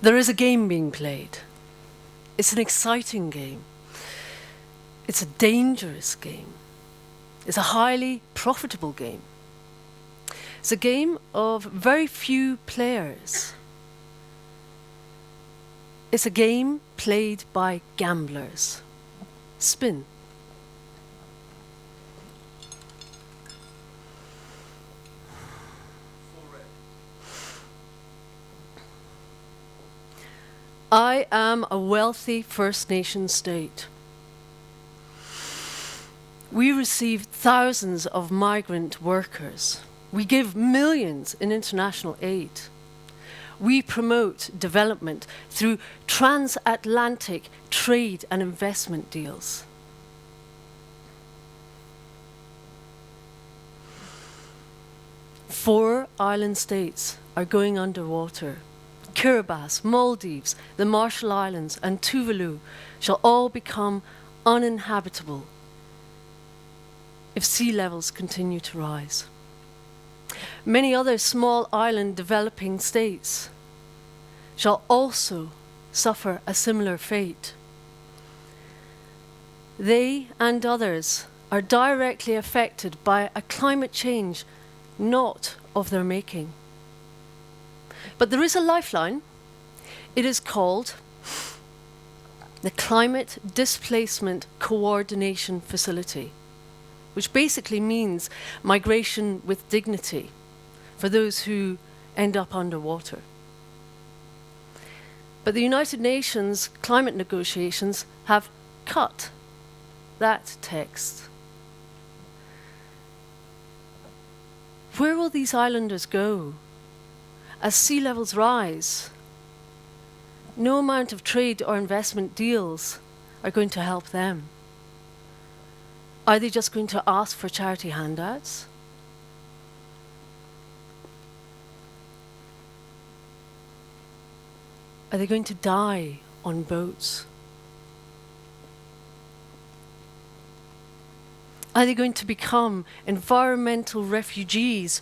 There is a game being played. It's an exciting game. It's a dangerous game. It's a highly profitable game. It's a game of very few players. It's a game played by gamblers. Spin. I am a wealthy First Nation state. We receive thousands of migrant workers. We give millions in international aid. We promote development through transatlantic trade and investment deals. Four island states are going underwater. Kiribati, Maldives, the Marshall Islands, and Tuvalu shall all become uninhabitable if sea levels continue to rise. Many other small island developing states shall also suffer a similar fate. They and others are directly affected by a climate change not of their making. But there is a lifeline. It is called the Climate Displacement Coordination Facility, which basically means migration with dignity for those who end up underwater. But the United Nations climate negotiations have cut that text. Where will these islanders go as sea levels rise? No amount of trade or investment deals are going to help them. Are they just going to ask for charity handouts? Are they going to die on boats? Are they going to become environmental refugees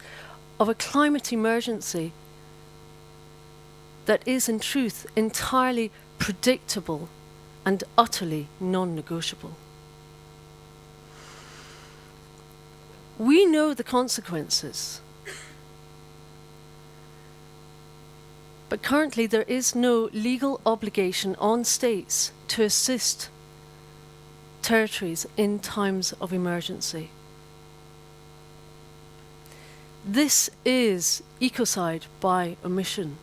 of a climate emergency that is in truth entirely predictable and utterly non-negotiable? We know the consequences. But currently there is no legal obligation on states to assist territories in times of emergency. This is ecocide by omission.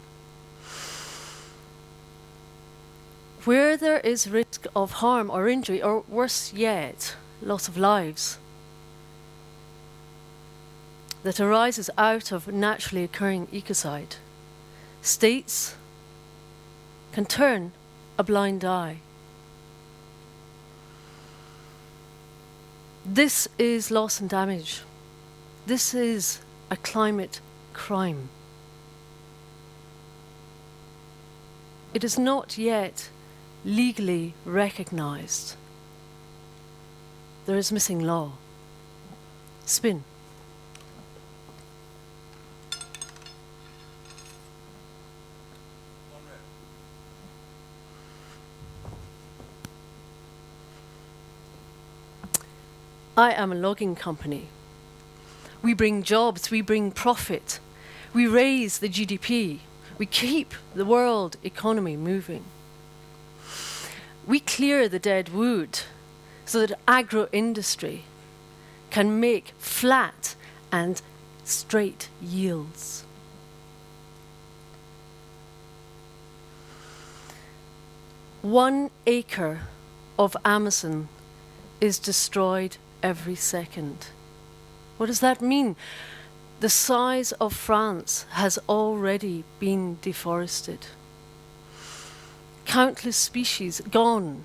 Where there is risk of harm or injury, or worse yet, loss of lives, that arises out of naturally occurring ecocide, states can turn a blind eye. This is loss and damage. This is a climate crime. It is not yet legally recognized. There is missing law. Spin. I am a logging company. We bring jobs, we bring profit, we raise the GDP, we keep the world economy moving. We clear the dead wood so that agro-industry can make flat and straight yields. One acre of Amazon is destroyed every second. What does that mean? The size of France has already been deforested. Countless species gone.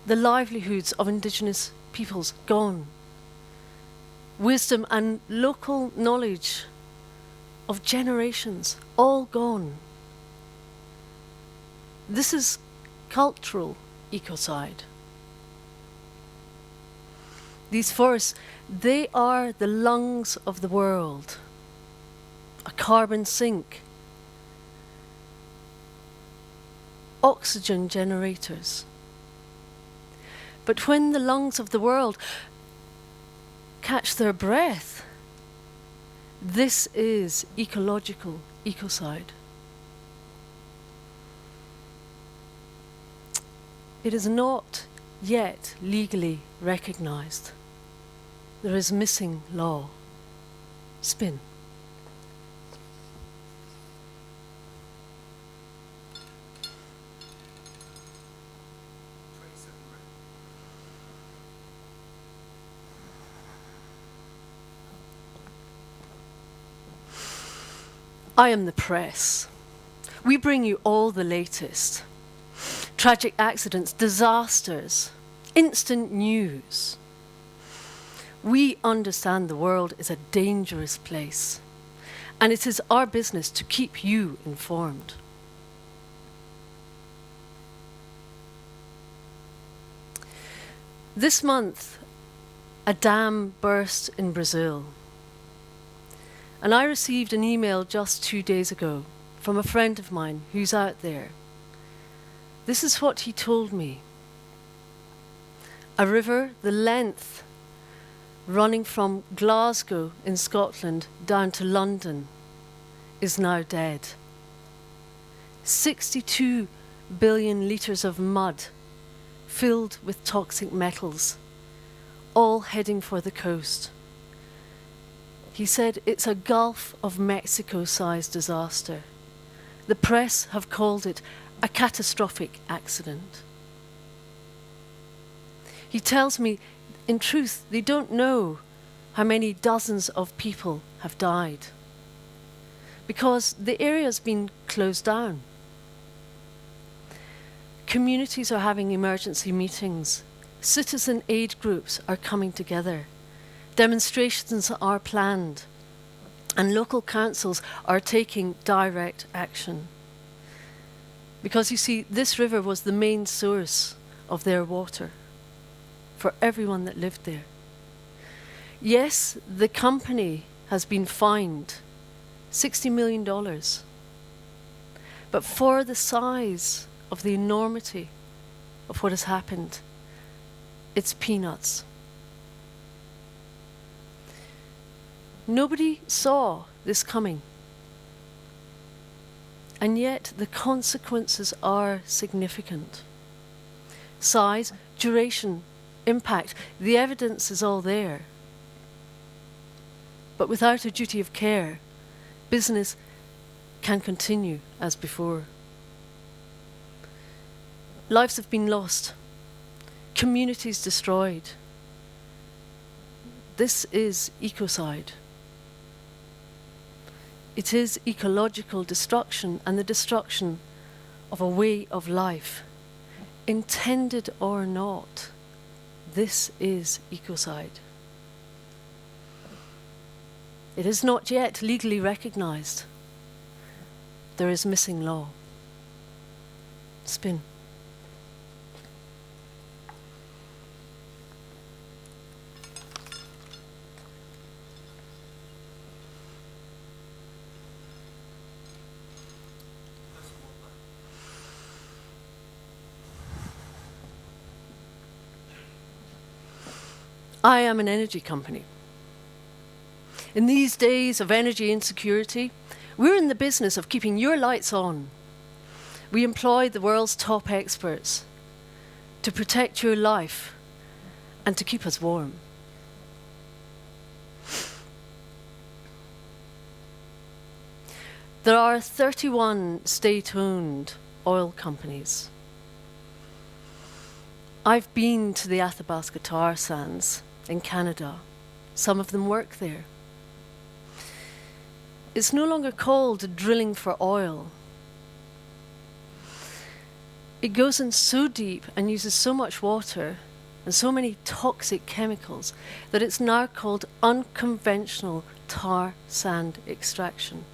The livelihoods of indigenous peoples gone. Wisdom and local knowledge of generations all gone. This is cultural ecocide. These forests, they are the lungs of the world, a carbon sink. oxygen generators. But when the lungs of the world catch their breath, this is ecological ecocide. It is not yet legally recognized. There is missing law. Spin. I am the press. We bring you all the latest. Tragic accidents, disasters, instant news. We understand the world is a dangerous place, and it is our business to keep you informed. This month, a dam burst in Brazil. And I received an email just 2 days ago from a friend of mine who's out there. This is what he told me. A river the length running from Glasgow in Scotland down to London is now dead. 62 billion litres of mud filled with toxic metals, all heading for the coast. He said it's a Gulf of Mexico-sized disaster. The press have called it a catastrophic accident. He tells me, in truth, they don't know how many dozens of people have died because the area's been closed down. Communities are having emergency meetings. Citizen aid groups are coming together. Demonstrations are planned, and local councils are taking direct action. Because you see, this river was the main source of their water for everyone that lived there. Yes, the company has been fined $60 million, but for the size of the enormity of what has happened, it's peanuts. Nobody saw this coming. And yet the consequences are significant. Size, duration, impact, the evidence is all there. But without a duty of care, business can continue as before. Lives have been lost, communities destroyed. This is ecocide. It is ecological destruction and the destruction of a way of life. Intended or not, this is ecocide. It is not yet legally recognized. There is missing law. Spin. I am an energy company. In these days of energy insecurity, we're in the business of keeping your lights on. We employ the world's top experts to protect your life and to keep us warm. There are 31 state-owned oil companies. I've been to the Athabasca tar sands in Canada. Some of them work there. It's no longer called drilling for oil. It goes in so deep and uses so much water and so many toxic chemicals that it's now called unconventional tar sand extraction.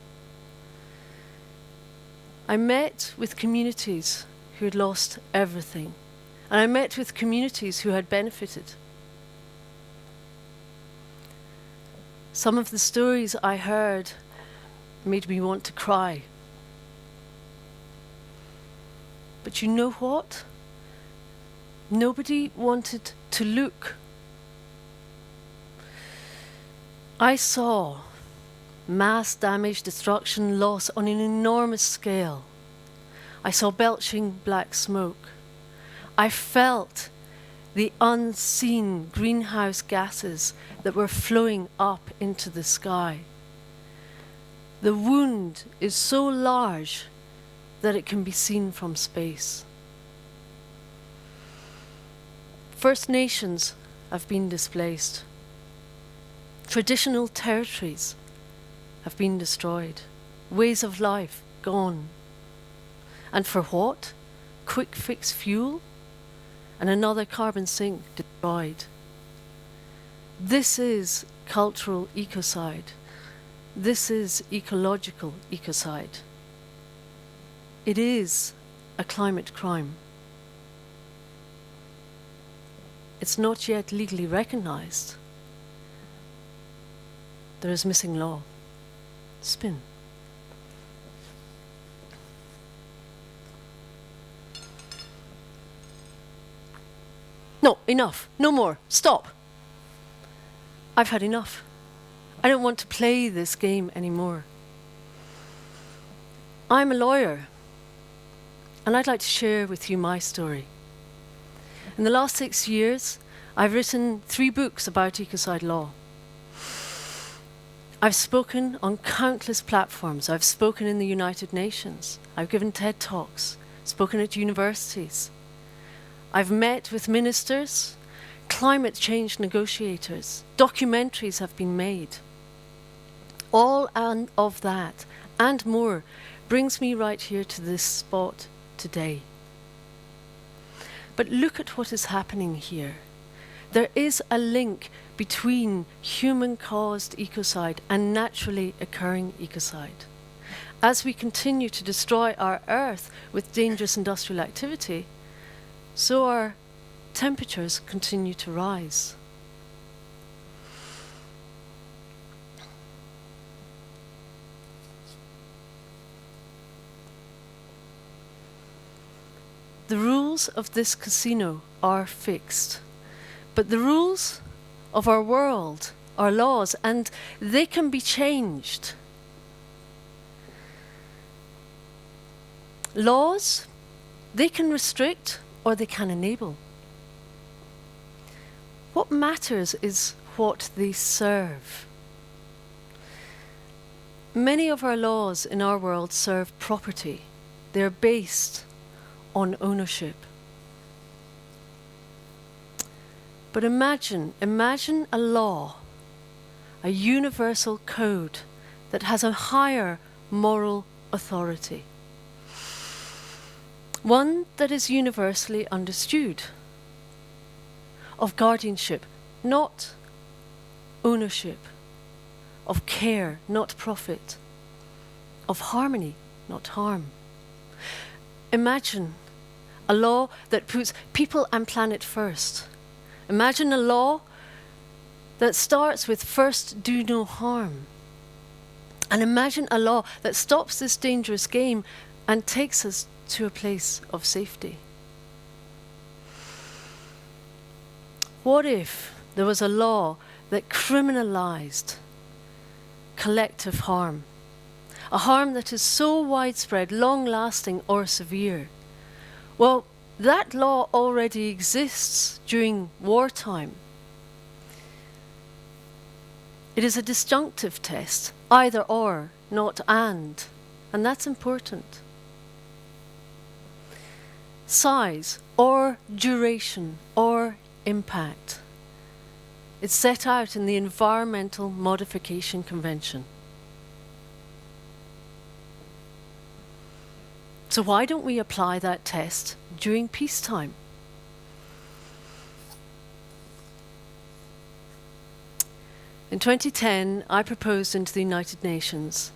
I met with communities who had lost everything, and I met with communities who had benefited. Some of the stories I heard made me want to cry. But you know what? Nobody wanted to look. I saw mass damage, destruction, loss on an enormous scale. I saw belching black smoke. I felt the unseen greenhouse gases that were flowing up into the sky. The wound is so large that it can be seen from space. First Nations have been displaced. Traditional territories have been destroyed. Ways of life gone. And for what? Quick fix fuel and another carbon sink destroyed. This is cultural ecocide. This is ecological ecocide. It is a climate crime. It's not yet legally recognized. There is missing law. Spin. No, enough. No more. Stop. I've had enough. I don't want to play this game anymore. I'm a lawyer, and I'd like to share with you my story. In the last 6 years, I've written 3 books about ecocide law. I've spoken on countless platforms. I've spoken in the United Nations. I've given TED Talks, spoken at universities. I've met with ministers, climate change negotiators. Documentaries have been made. All of that and more brings me right here to this spot today. But look at what is happening here. There is a link between human-caused ecocide and naturally occurring ecocide. As we continue to destroy our Earth with dangerous industrial activity, so our temperatures continue to rise. The rules of this casino are fixed, but the rules of our world are laws, and they can be changed. Laws, they can restrict or they can enable. What matters is what they serve. Many of our laws in our world serve property. They're based on ownership. But imagine a law, a universal code that has a higher moral authority. One that is universally understood, of guardianship, not ownership, of care, not profit, of harmony, not harm. Imagine a law that puts people and planet first. Imagine a law that starts with first do no harm. And imagine a law that stops this dangerous game and takes us to a place of safety. What if there was a law that criminalized collective harm? A harm that is so widespread, long-lasting or severe. Well, that law already exists during wartime. It is a disjunctive test, either or, not and that's important. Size or duration or impact. It's set out in the Environmental Modification Convention. So why don't we apply that test during peacetime? In 2010, I proposed into the United Nations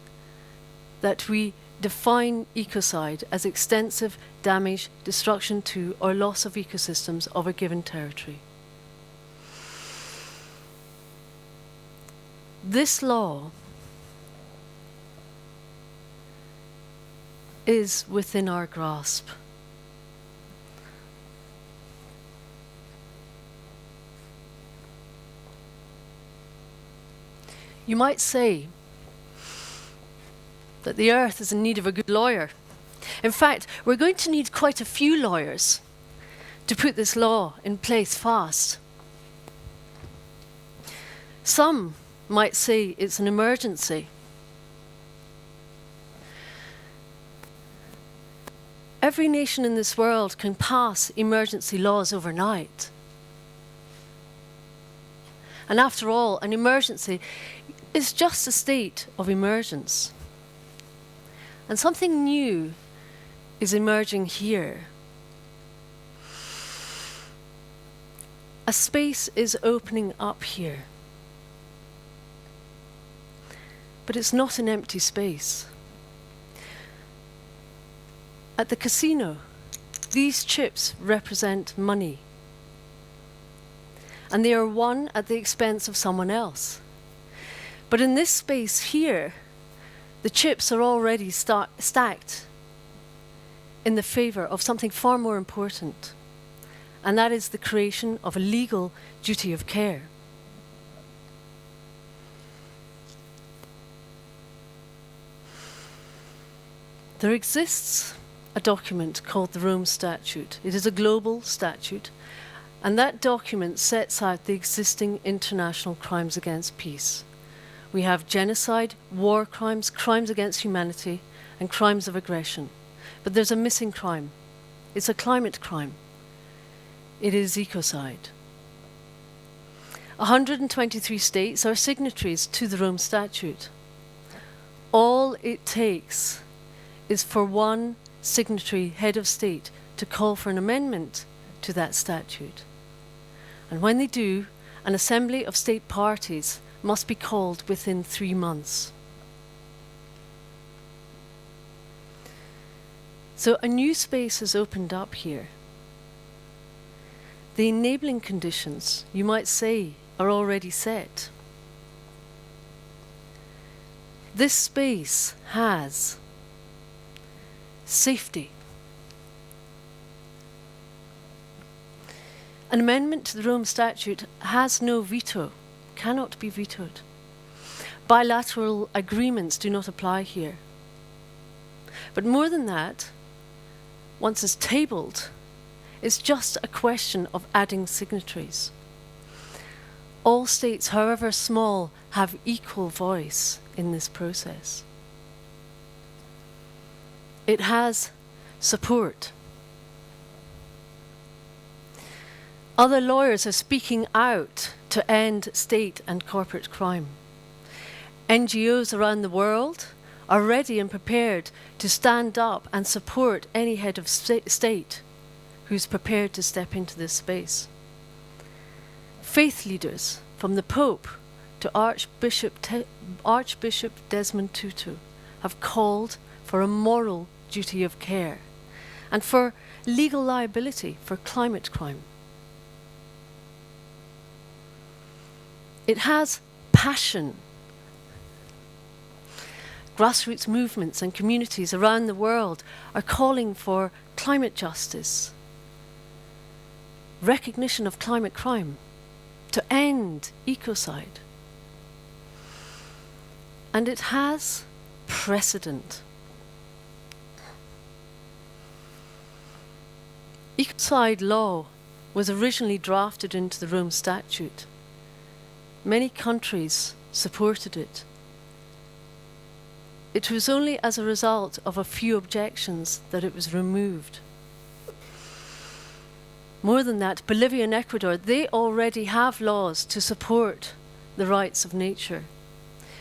that we define ecocide as extensive damage, destruction to, or loss of ecosystems of a given territory. This law is within our grasp. You might say that the earth is in need of a good lawyer. In fact, we're going to need quite a few lawyers to put this law in place fast. Some might say it's an emergency. Every nation in this world can pass emergency laws overnight. And after all, an emergency is just a state of emergence. And something new is emerging here. A space is opening up here. But it's not an empty space. At the casino, these chips represent money. And they are won at the expense of someone else. But in this space here, the chips are already stacked in the favor of something far more important. And that is the creation of a legal duty of care. There exists a document called the Rome Statute. It is a global statute, and that document sets out the existing international crimes against peace. We have genocide, war crimes, crimes against humanity, and crimes of aggression. But there's a missing crime. It's a climate crime. It is ecocide. 123 states are signatories to the Rome Statute. All it takes is for one signatory head of state to call for an amendment to that statute. And when they do, an assembly of state parties must be called within 3 months. So a new space has opened up here. The enabling conditions, you might say, are already set. This space has safety. An amendment to the Rome Statute has no veto, cannot be vetoed. Bilateral agreements do not apply here. But more than that, once it's tabled, it's just a question of adding signatories. All states, however small, have equal voice in this process. It has support. Other lawyers are speaking out to end state and corporate crime. NGOs around the world are ready and prepared to stand up and support any head of state who's prepared to step into this space. Faith leaders, from the Pope to Archbishop Desmond Tutu, have called for a moral duty of care and for legal liability for climate crime. It has passion. Grassroots movements and communities around the world are calling for climate justice, recognition of climate crime, to end ecocide. And it has precedent. Ecocide law was originally drafted into the Rome Statute. Many countries supported it. It was only as a result of a few objections that it was removed. More than that, Bolivia and Ecuador, they already have laws to support the rights of nature.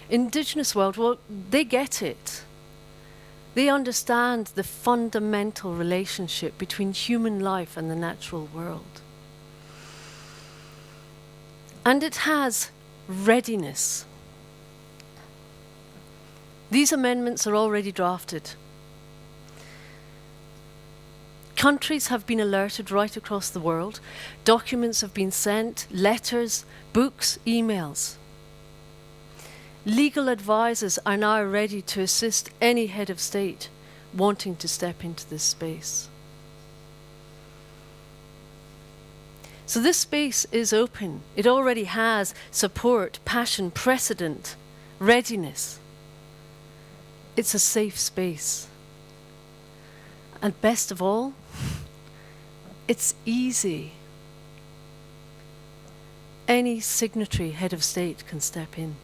Indigenous world, well, they get it. They understand the fundamental relationship between human life and the natural world. And it has readiness. These amendments are already drafted. Countries have been alerted right across the world. Documents have been sent, letters, books, emails. Legal advisors are now ready to assist any head of state wanting to step into this space. So this space is open. It already has support, passion, precedent, Readiness. It's a safe space. And best of all, it's easy. Any signatory head of state can step in.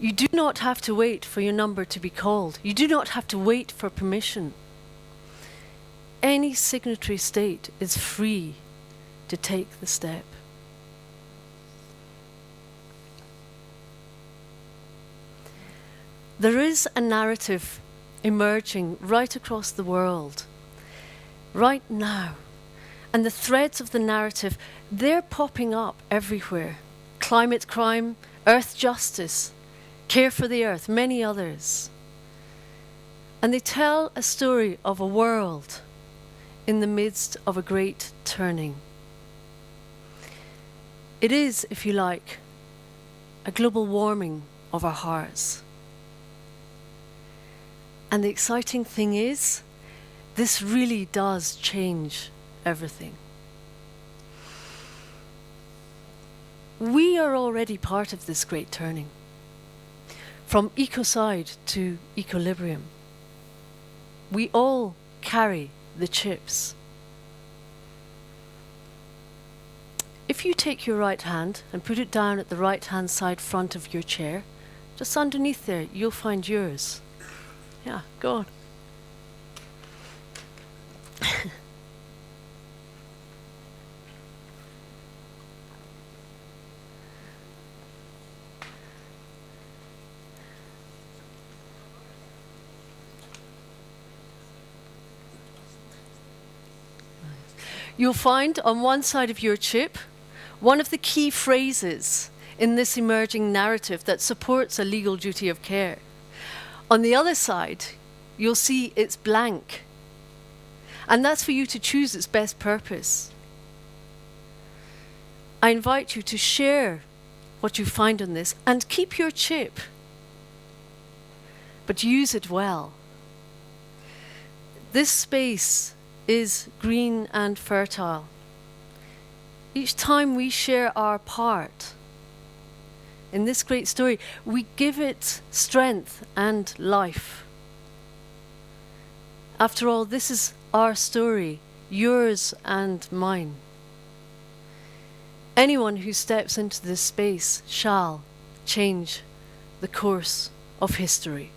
You do not have to wait for your number to be called. You do not have to wait for permission. Any signatory state is free to take the step. There is a narrative emerging right across the world, right now. And the threads of the narrative, they're popping up everywhere. Climate crime, earth justice, care for the earth, many others. And they tell a story of a world in the midst of a great turning. It is, if you like, a global warming of our hearts. And the exciting thing is, this really does change everything. We are already part of this great turning. From ecocide to equilibrium. We all carry the chips. If you take your right hand and put it down at the right-hand side front of your chair, just underneath there, you'll find yours. Yeah, go on. You'll find on one side of your chip one of the key phrases in this emerging narrative that supports a legal duty of care. On the other side, you'll see it's blank. And that's for you to choose its best purpose. I invite you to share what you find on this and keep your chip, but use it well. This space is green and fertile. Each time we share our part in this great story, we give it strength and life. After all, this is our story, yours and mine. Anyone who steps into this space shall change the course of history.